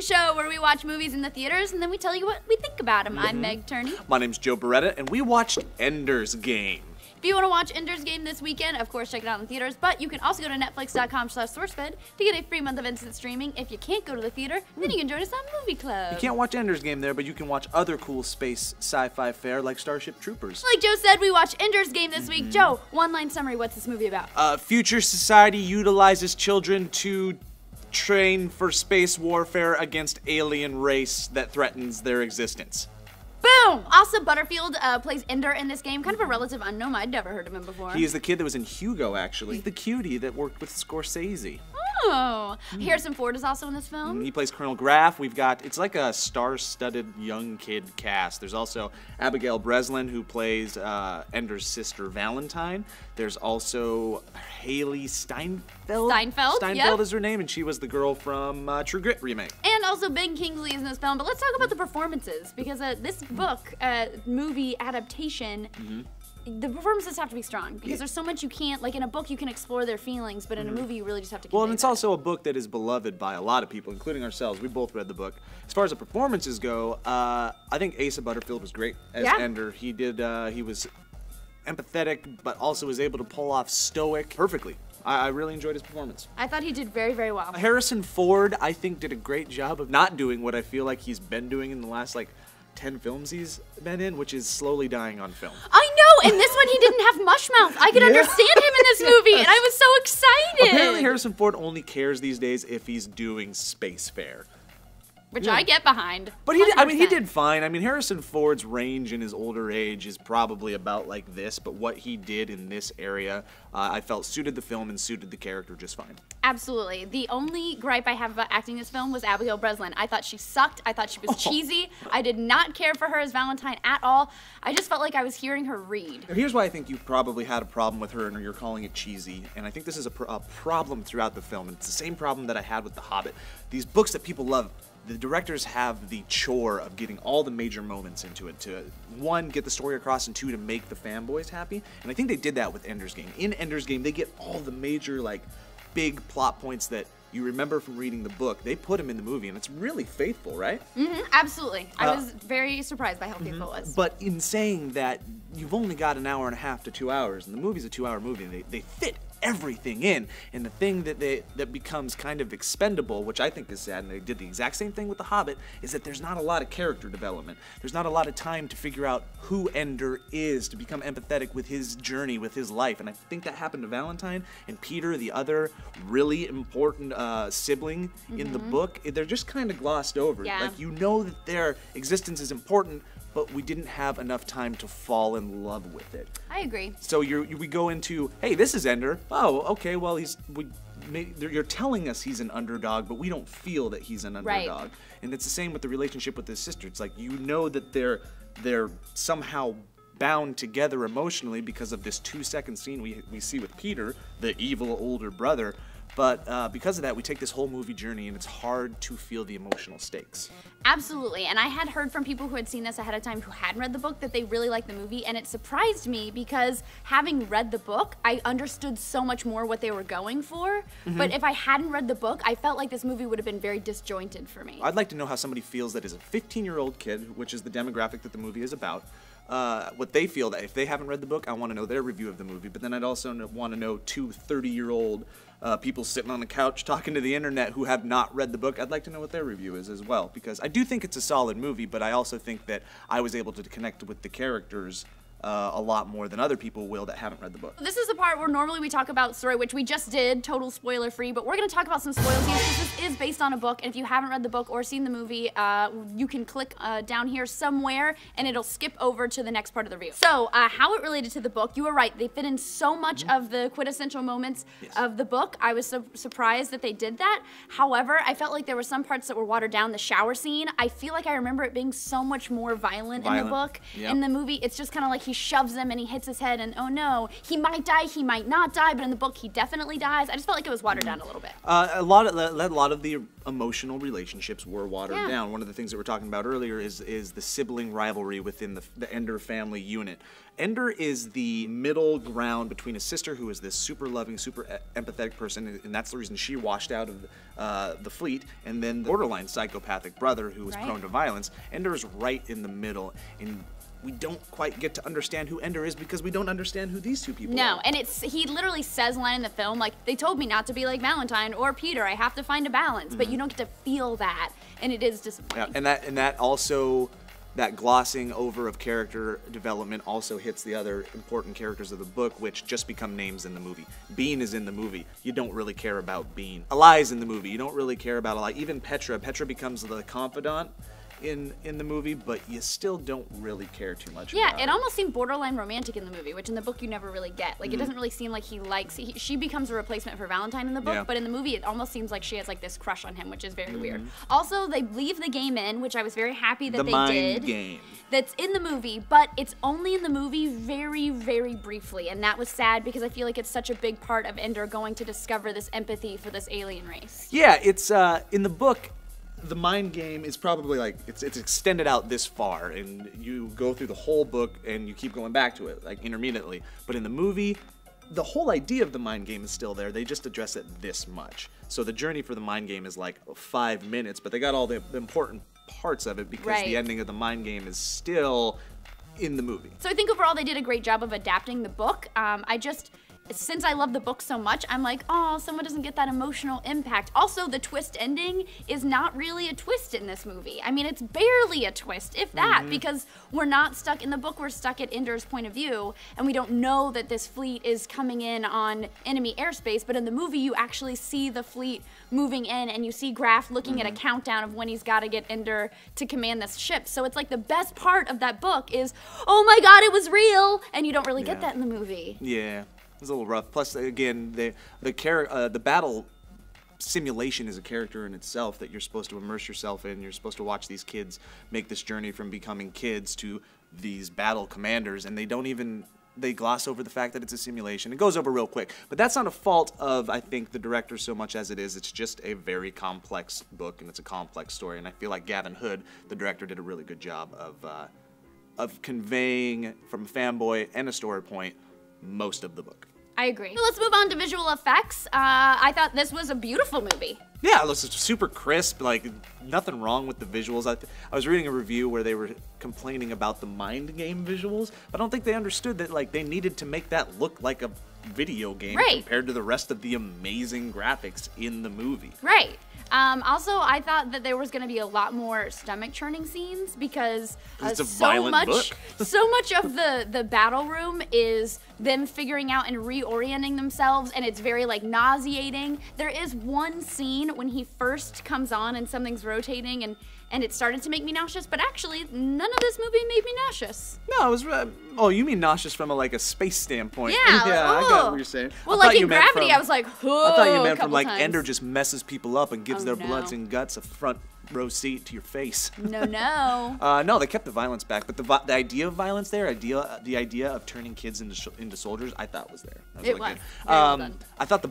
show where we watch movies in the theaters and then we tell you what we think about them. I'm Meg Turney. My name's Joe Beretta, and we watched Ender's Game. If you want to watch Ender's Game this weekend, of course, check it out in theaters, but you can also go to netflix.com/sourcefed to get a free month of instant streaming. If you can't go to the theater, then you can join us on Movie Club. You can't watch Ender's Game there, but you can watch other cool space sci-fi fare like Starship Troopers. Like Joe said, we watched Ender's Game this week. Joe, one-line summary, what's this movie about? Future society utilizes children to train for space warfare against alien race that threatens their existence. Boom! Asa Butterfield plays Ender in this game, kind of a relative unknown. I'd never heard of him before. He is the kid that was in Hugo, actually. He's the cutie that worked with Scorsese. Oh. Harrison Ford is also in this film. He plays Colonel Graff. We've got, it's like a star-studded young kid cast. There's also Abigail Breslin, who plays Ender's sister Valentine. There's also Haley Steinfeld. Steinfeld, yep. Is her name, and she was the girl from True Grit remake. And also Ben Kingsley is in this film. But let's talk about the performances, because this book, movie adaptation, the performances have to be strong, because there's so much you can't, like in a book you can explore their feelings, but in a movie you really just have to Well, and convey it's that. also a book that is beloved by a lot of people, including ourselves. We both read the book. As far as the performances go, I think Asa Butterfield was great as Ender. He did, he was empathetic, but also was able to pull off stoic perfectly. I really enjoyed his performance. I thought he did very, very well. Harrison Ford, I think, did a great job of not doing what I feel like he's been doing in the last, 10 films he's been in, which is slowly dying on film. I know, and this one he didn't have mush mouth. I could understand him in this movie, and I was so excited. Apparently Harrison Ford only cares these days if he's doing space fare. Which I get behind. But he did fine. I mean, Harrison Ford's range in his older age is probably about like this, but what he did in this area, I felt suited the film and suited the character just fine. Absolutely. The only gripe I have about acting this film was Abigail Breslin. I thought she sucked. I thought she was cheesy. I did not care for her as Valentine at all. I just felt like I was hearing her read. Here's why I think you probably had a problem with her and you're calling it cheesy, and I think this is a problem throughout the film, and it's the same problem that I had with The Hobbit. These books that people love, the directors have the chore of getting all the major moments into it to, one, get the story across, and two, to make the fanboys happy. And I think they did that with Ender's Game. In Ender's Game, they get all the major, big plot points that you remember from reading the book. They put them in the movie, and it's really faithful, right? Absolutely. I was very surprised by how faithful it was. But in saying that, you've only got an hour and a half to 2 hours, and the movie's a 2-hour movie, and they fit everything in, and the thing that becomes kind of expendable, which I think is sad, and they did the exact same thing with The Hobbit, is that there's not a lot of character development. There's not a lot of time to figure out who Ender is, to become empathetic with his journey, with his life, and I think that happened to Valentine and Peter, the other really important sibling in the book. They're just kind of glossed over. Yeah. You know that their existence is important, but we didn't have enough time to fall in love with it. I agree. So we go into, hey, this is Ender. Oh, okay, well, you're telling us he's an underdog, but we don't feel that he's an underdog. Right. And it's the same with the relationship with his sister. It's like, you know that they're somehow bound together emotionally because of this 2-second scene we see with Peter, the evil older brother. But because of that, we take this whole movie journey, and it's hard to feel the emotional stakes. Absolutely, and I had heard from people who had seen this ahead of time who hadn't read the book that they really liked the movie, and it surprised me because having read the book, I understood so much more what they were going for, but if I hadn't read the book, I felt like this movie would have been very disjointed for me. I'd like to know how somebody feels that is a 15-year-old kid, which is the demographic that the movie is about, what they feel. That if they haven't read the book, I want to know their review of the movie, but then I'd also want to know 2 30-year-old people sitting on the couch talking to the internet who have not read the book. I'd like to know what their review is as well, because I do think it's a solid movie, but I also think that I was able to connect with the characters a lot more than other people will that haven't read the book. This is the part where normally we talk about story, which we just did, total spoiler free, but we're going to talk about some spoils here because this is based on a book, and if you haven't read the book or seen the movie, you can click down here somewhere and it'll skip over to the next part of the review. So, how it related to the book, you were right, they fit in so much of the quintessential moments of the book. I was so surprised that they did that. However, I felt like there were some parts that were watered down. The shower scene, I feel like I remember it being so much more violent. In the book. Yep. In the movie, it's just kind of like he shoves him and he hits his head, and oh no, he might die, he might not die, but in the book he definitely dies. I just felt like it was watered down a little bit. A lot of the emotional relationships were watered down. One of the things that we're talking about earlier is the sibling rivalry within the Ender family unit. Ender is the middle ground between a sister who is this super loving, super empathetic person, and that's the reason she washed out of the fleet, and then the borderline psychopathic brother who was prone to violence. Ender is right in the middle, and we don't quite get to understand who Ender is because we don't understand who these two people are. No, and he literally says a line in the film, like, they told me not to be like Valentine or Peter, I have to find a balance, but you don't get to feel that, and it is disappointing. Yeah, and that also, that glossing over of character development also hits the other important characters of the book, which just become names in the movie. Bean is in the movie. You don't really care about Bean. Eli's in the movie. You don't really care about Eli. Even Petra. Petra becomes the confidant in the movie, but you still don't really care too much about it almost seemed borderline romantic in the movie, which in the book you never really get. Like, it doesn't really seem like she becomes a replacement for Valentine in the book, but in the movie it almost seems like she has like this crush on him, which is very weird. Also, they leave the game in, which I was very happy that they did. The mind game. That's in the movie, but it's only in the movie very, very briefly, and that was sad because I feel like it's such a big part of Ender going to discover this empathy for this alien race. Yeah, it's in the book, the mind game is probably like, it's extended out this far, and you go through the whole book and you keep going back to it, like, intermittently. But in the movie, the whole idea of the mind game is still there. They just address it this much. So the journey for the mind game is like 5 minutes, but they got all the important parts of it because the ending of the mind game is still in the movie. So I think overall they did a great job of adapting the book. Since I love the book so much, I'm like, oh, someone doesn't get that emotional impact. Also, the twist ending is not really a twist in this movie. I mean, it's barely a twist, if that, because we're not stuck in the book, we're stuck at Ender's point of view, and we don't know that this fleet is coming in on enemy airspace, but in the movie you actually see the fleet moving in, and you see Graf looking at a countdown of when he's got to get Ender to command this ship. So it's like the best part of that book is, oh my god, it was real, and you don't really get that in the movie. Yeah. It was a little rough. Plus, again, the battle simulation is a character in itself that you're supposed to immerse yourself in. You're supposed to watch these kids make this journey from becoming kids to these battle commanders, and they gloss over the fact that it's a simulation. It goes over real quick, but that's not a fault of, I think, the director so much as it is. It's just a very complex book, and it's a complex story, and I feel like Gavin Hood, the director, did a really good job of conveying, from a fanboy and a story point, most of the book. I agree. So let's move on to visual effects. I thought this was a beautiful movie. Yeah, it looks super crisp, like nothing wrong with the visuals. I was reading a review where they were complaining about the mind game visuals, but I don't think they understood that like they needed to make that look like a video game compared to the rest of the amazing graphics in the movie. Right. Also, I thought that there was going to be a lot more stomach churning scenes because so much of the battle room is them figuring out and reorienting themselves, and it's very like nauseating. There is one scene when he first comes on and something's rotating and it started to make me nauseous, but actually none of this movie made me nauseous. No, it was. Oh, you mean nauseous from a space standpoint? Yeah. Yeah, I got what you're saying. Well, like in Gravity, I was like, oh, I thought you meant from like times. Ender just messes people up and gives their bloods and guts a front row seat to your face. No, no. No, they kept the violence back, but the idea of violence there, the idea of turning kids into soldiers, I thought was there. That was It really was. good. Very well done. I thought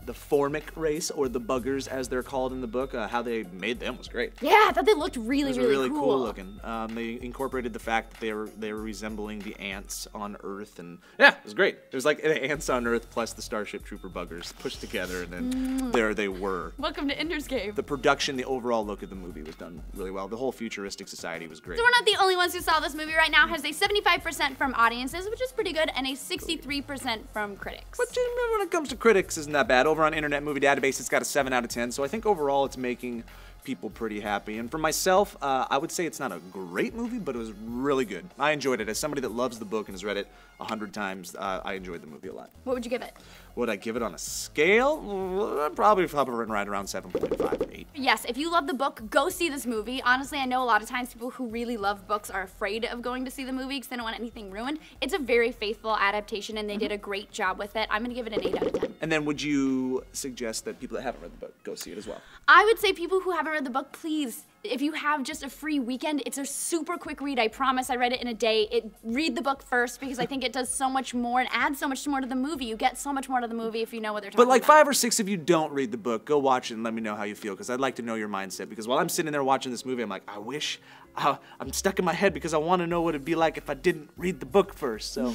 the Formic race, or the Buggers as they're called in the book, how they made them was great. Yeah, I thought they looked really, really cool looking. They incorporated the fact that they were resembling the ants on Earth, and yeah, it was great. It was like the ants on Earth plus the Starship Trooper Buggers pushed together, and then there they were. Welcome to Ender's Game. The production, the overall look of the movie was done really well. The whole futuristic society was great. So we're not the only ones who saw this movie. Right now has a 75% from audiences, which is pretty good, and a 63% from critics. But when it comes to critics, isn't that bad. Over on Internet Movie Database, it's got a 7 out of 10, so I think overall it's making people pretty happy. And for myself, I would say it's not a great movie, but it was really good. I enjoyed it. As somebody that loves the book and has read it 100 times, I enjoyed the movie a lot. What would you give it? Would I give it on a scale? I'd probably hovering right around 7.5, 8. Yes, if you love the book, go see this movie. Honestly, I know a lot of times people who really love books are afraid of going to see the movie because they don't want anything ruined. It's a very faithful adaptation, and they did a great job with it. I'm going to give it an 8 out of 10. And then would you suggest that people that haven't read the book go see it as well? I would say people who haven't read the book, please if you have just a free weekend, it's a super quick read. I promise. I read it in a day. Read the book first because I think it does so much more and adds so much more to the movie. You get so much more to the movie if you know what they're talking about. But like 5 or 6 of you don't read the book, go watch it and let me know how you feel because I'd like to know your mindset. Because while I'm sitting there watching this movie, I'm like, I wish I'm stuck in my head because I want to know what it'd be like if I didn't read the book first. So.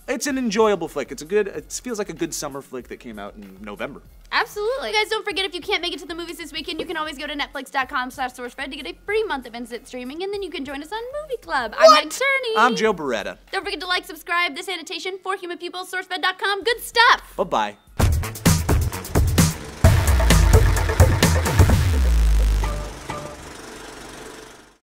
It's an enjoyable flick. It feels like a good summer flick that came out in November. Absolutely. Guys, don't forget if you can't make it to the movies this weekend, you can always go to netflix.com/SourceFed to get a free month of instant streaming, and then you can join us on Movie Club. What? I'm Meg Turney. I'm Joe Beretta. Don't forget to like, subscribe, this annotation for Human People, SourceFed.com. Good stuff. Bye-bye.